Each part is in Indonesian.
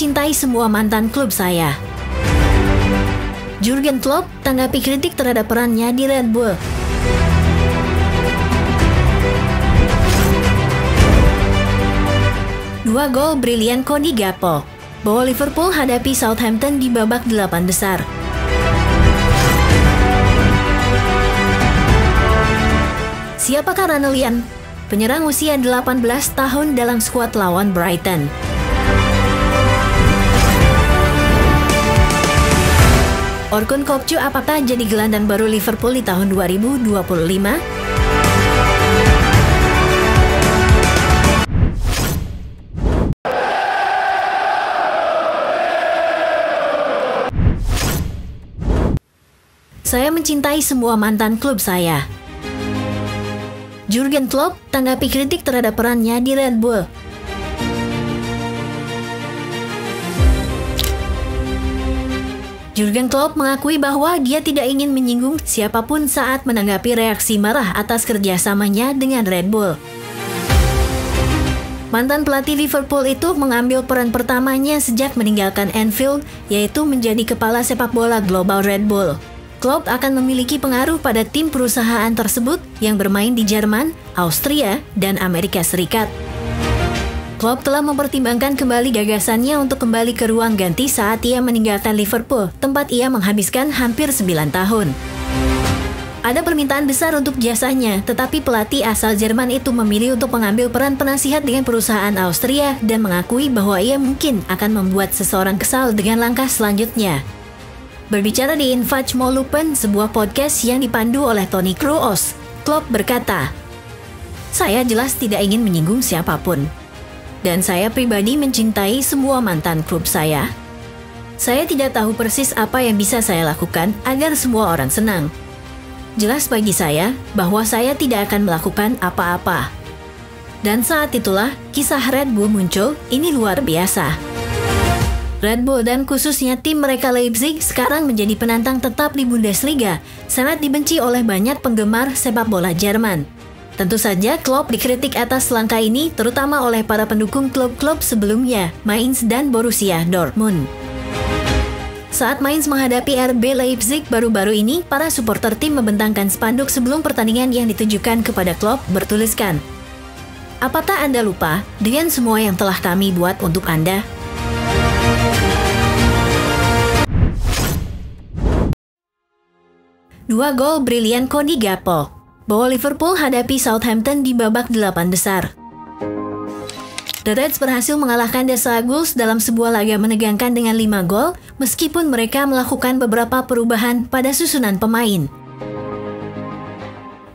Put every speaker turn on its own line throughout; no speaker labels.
mencintai semua mantan klub saya. Jurgen Klopp tanggapi kritik terhadap perannya di Red Bull. Dua gol brilian Cody Gakpo bawa Liverpool hadapi Southampton di babak 8 besar. Siapakah Ranellian, penyerang usia 18 tahun dalam skuad lawan Brighton? Orkun Kökçü apakah jadi gelandang baru Liverpool di tahun 2025? Saya mencintai semua mantan klub saya. Jurgen Klopp tanggapi kritik terhadap perannya di Red Bull. Jurgen Klopp mengakui bahwa dia tidak ingin menyinggung siapapun saat menanggapi reaksi marah atas kerjasamanya dengan Red Bull. Mantan pelatih Liverpool itu mengambil peran pertamanya sejak meninggalkan Anfield, yaitu menjadi kepala sepak bola global Red Bull. Klopp akan memiliki pengaruh pada tim perusahaan tersebut yang bermain di Jerman, Austria, dan Amerika Serikat. Klopp telah mempertimbangkan kembali gagasannya untuk kembali ke ruang ganti saat ia meninggalkan Liverpool, tempat ia menghabiskan hampir 9 tahun. Ada permintaan besar untuk jasanya, tetapi pelatih asal Jerman itu memilih untuk mengambil peran penasihat dengan perusahaan Austria dan mengakui bahwa ia mungkin akan membuat seseorang kesal dengan langkah selanjutnya. Berbicara di Infach Molupen, sebuah podcast yang dipandu oleh Toni Kroos, Klopp berkata, "Saya jelas tidak ingin menyinggung siapapun. Dan saya pribadi mencintai semua mantan klub saya. Saya tidak tahu persis apa yang bisa saya lakukan agar semua orang senang. Jelas bagi saya bahwa saya tidak akan melakukan apa-apa." Dan saat itulah kisah Red Bull muncul. Ini luar biasa. Red Bull dan khususnya tim mereka Leipzig sekarang menjadi penantang tetap di Bundesliga, sangat dibenci oleh banyak penggemar sepak bola Jerman. Tentu saja Klopp dikritik atas langkah ini terutama oleh para pendukung klub-klub sebelumnya, Mainz dan Borussia Dortmund. Saat Mainz menghadapi RB Leipzig baru-baru ini, para supporter tim membentangkan spanduk sebelum pertandingan yang ditujukan kepada Klopp bertuliskan, "Apakah Anda lupa dengan semua yang telah kami buat untuk Anda?" Dua gol brilian Cody Gakpo bawa Liverpool hadapi Southampton di babak 8 besar. The Reds berhasil mengalahkan The Saguls dalam sebuah laga menegangkan dengan 5 gol, meskipun mereka melakukan beberapa perubahan pada susunan pemain.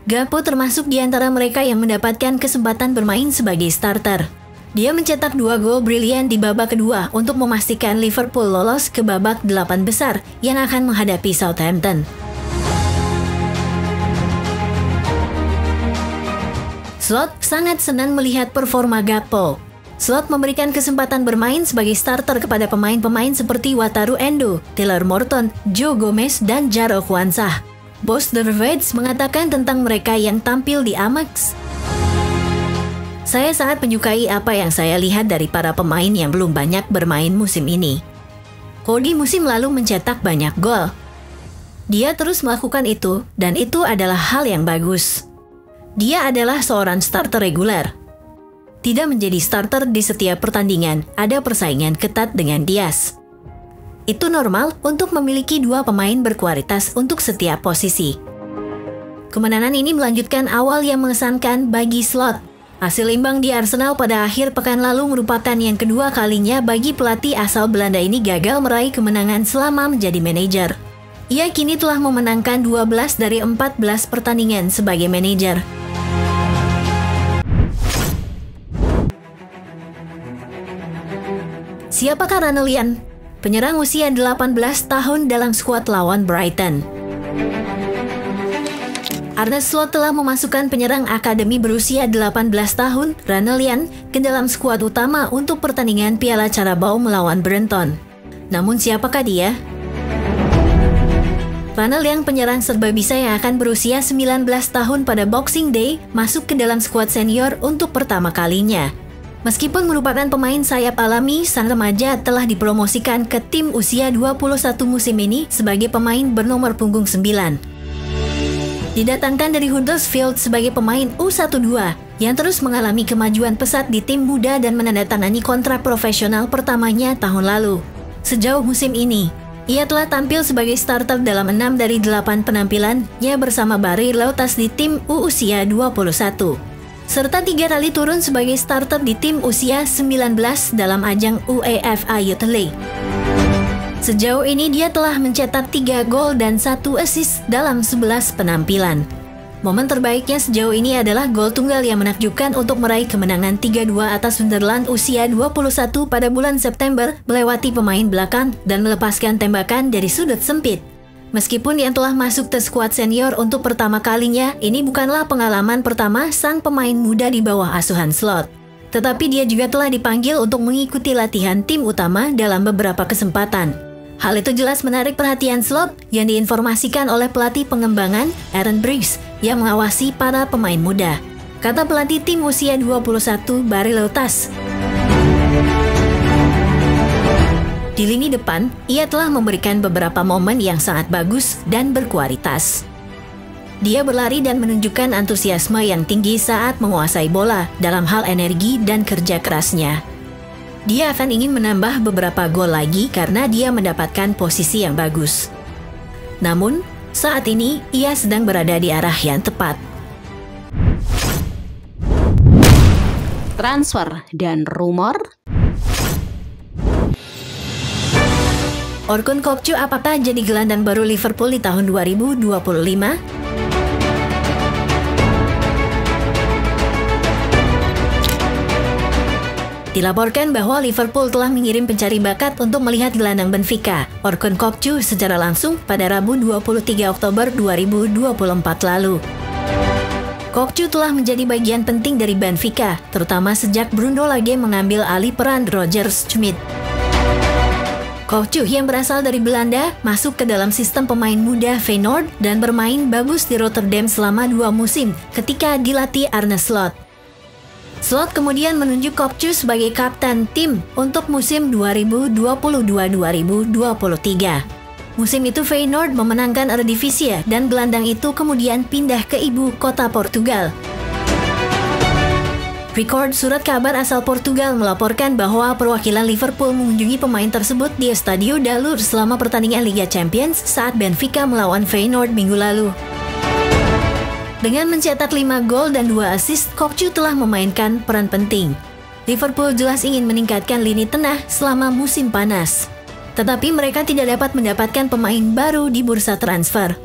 Gakpo termasuk di antara mereka yang mendapatkan kesempatan bermain sebagai starter. Dia mencetak 2 gol brilian di babak kedua untuk memastikan Liverpool lolos ke babak 8 besar yang akan menghadapi Southampton. Slot sangat senang melihat performa Gakpo. Slot memberikan kesempatan bermain sebagai starter kepada pemain-pemain seperti Wataru Endo, Taylor Morton, Joe Gomez, dan Jarell Quansah. Bos The Reds mengatakan tentang mereka yang tampil di Ajax, "Saya sangat menyukai apa yang saya lihat dari para pemain yang belum banyak bermain musim ini. Cody musim lalu mencetak banyak gol. Dia terus melakukan itu, dan itu adalah hal yang bagus. Dia adalah seorang starter reguler. Tidak menjadi starter di setiap pertandingan, ada persaingan ketat dengan Diaz. Itu normal untuk memiliki 2 pemain berkualitas untuk setiap posisi." Kemenangan ini melanjutkan awal yang mengesankan bagi Slot. Hasil imbang di Arsenal pada akhir pekan lalu merupakan yang kedua kalinya bagi pelatih asal Belanda ini gagal meraih kemenangan selama menjadi manajer. Ia kini telah memenangkan 12 dari 14 pertandingan sebagai manajer. Siapakah Ranellian, penyerang usia 18 tahun dalam skuad lawan Brighton? Arne Slot telah memasukkan penyerang akademi berusia 18 tahun, Ranellian, ke dalam skuad utama untuk pertandingan Piala Carabao melawan Brighton. Namun siapakah dia? Ranellian, penyerang serba bisa yang akan berusia 19 tahun pada Boxing Day, masuk ke dalam skuad senior untuk pertama kalinya. Meskipun merupakan pemain sayap alami, sang remaja telah dipromosikan ke tim usia 21 musim ini sebagai pemain bernomor punggung 9. Didatangkan dari Huddersfield sebagai pemain U12 yang terus mengalami kemajuan pesat di tim muda dan menandatangani kontrak profesional pertamanya tahun lalu. Sejauh musim ini, ia telah tampil sebagai starter dalam 6 dari 8 penampilannya bersama Barry Leutas di tim usia 21. Serta 3 kali turun sebagai starter di tim usia 19 dalam ajang UEFA Youth League. Sejauh ini dia telah mencetak 3 gol dan 1 assist dalam 11 penampilan. Momen terbaiknya sejauh ini adalah gol tunggal yang menakjubkan untuk meraih kemenangan 3-2 atas Sunderland usia 21 pada bulan September melewati pemain belakang dan melepaskan tembakan dari sudut sempit. Meskipun yang telah masuk ke skuad senior untuk pertama kalinya, ini bukanlah pengalaman pertama sang pemain muda di bawah asuhan Slot. Tetapi dia juga telah dipanggil untuk mengikuti latihan tim utama dalam beberapa kesempatan. Hal itu jelas menarik perhatian Slot yang diinformasikan oleh pelatih pengembangan Aaron Briggs yang mengawasi para pemain muda. Kata pelatih tim usia 21 Barry Leutas. Di lini depan, ia telah memberikan beberapa momen yang sangat bagus dan berkualitas. Dia berlari dan menunjukkan antusiasme yang tinggi saat menguasai bola dalam hal energi dan kerja kerasnya. Dia akan ingin menambah beberapa gol lagi karena dia mendapatkan posisi yang bagus. Namun, saat ini ia sedang berada di arah yang tepat.
Transfer dan rumor.
Orkun Kökçü apakah jadi gelandang baru Liverpool di tahun 2025? Dilaporkan bahwa Liverpool telah mengirim pencari bakat untuk melihat gelandang Benfica, Orkun Kökçü, secara langsung pada Rabu 23 Oktober 2024 lalu. Kökçü telah menjadi bagian penting dari Benfica, terutama sejak Bruno Lage mengambil alih peran Roger Schmidt. Kökçü yang berasal dari Belanda masuk ke dalam sistem pemain muda Feyenoord dan bermain bagus di Rotterdam selama 2 musim ketika dilatih Arne Slot. Slot kemudian menunjuk Kökçü sebagai kapten tim untuk musim 2022-2023. Musim itu Feyenoord memenangkan Eredivisie dan gelandang itu kemudian pindah ke ibu kota Portugal. Record surat kabar asal Portugal melaporkan bahwa perwakilan Liverpool mengunjungi pemain tersebut di Estadio da Luz selama pertandingan Liga Champions saat Benfica melawan Feyenoord minggu lalu. Dengan mencetak 5 gol dan 2 assist, Kökçü telah memainkan peran penting. Liverpool jelas ingin meningkatkan lini tengah selama musim panas. Tetapi mereka tidak dapat mendapatkan pemain baru di bursa transfer.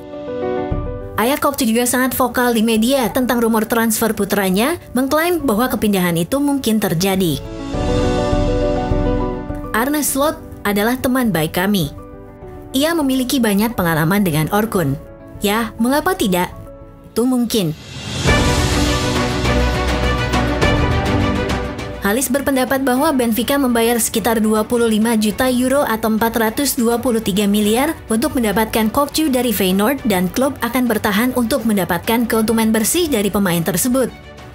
Ayah Kökçü juga sangat vokal di media tentang rumor transfer putranya, mengklaim bahwa kepindahan itu mungkin terjadi. Arne Slot adalah teman baik kami. Ia memiliki banyak pengalaman dengan Orkun. Ya, mengapa tidak? Itu mungkin. Halis berpendapat bahwa Benfica membayar sekitar 25 juta euro atau 423 miliar untuk mendapatkan Kökçü dari Feyenoord dan klub akan bertahan untuk mendapatkan keuntungan bersih dari pemain tersebut.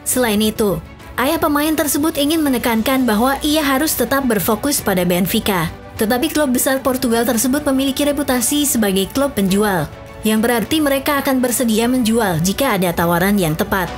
Selain itu, ayah pemain tersebut ingin menekankan bahwa ia harus tetap berfokus pada Benfica. Tetapi klub besar Portugal tersebut memiliki reputasi sebagai klub penjual, yang berarti mereka akan bersedia menjual jika ada tawaran yang tepat.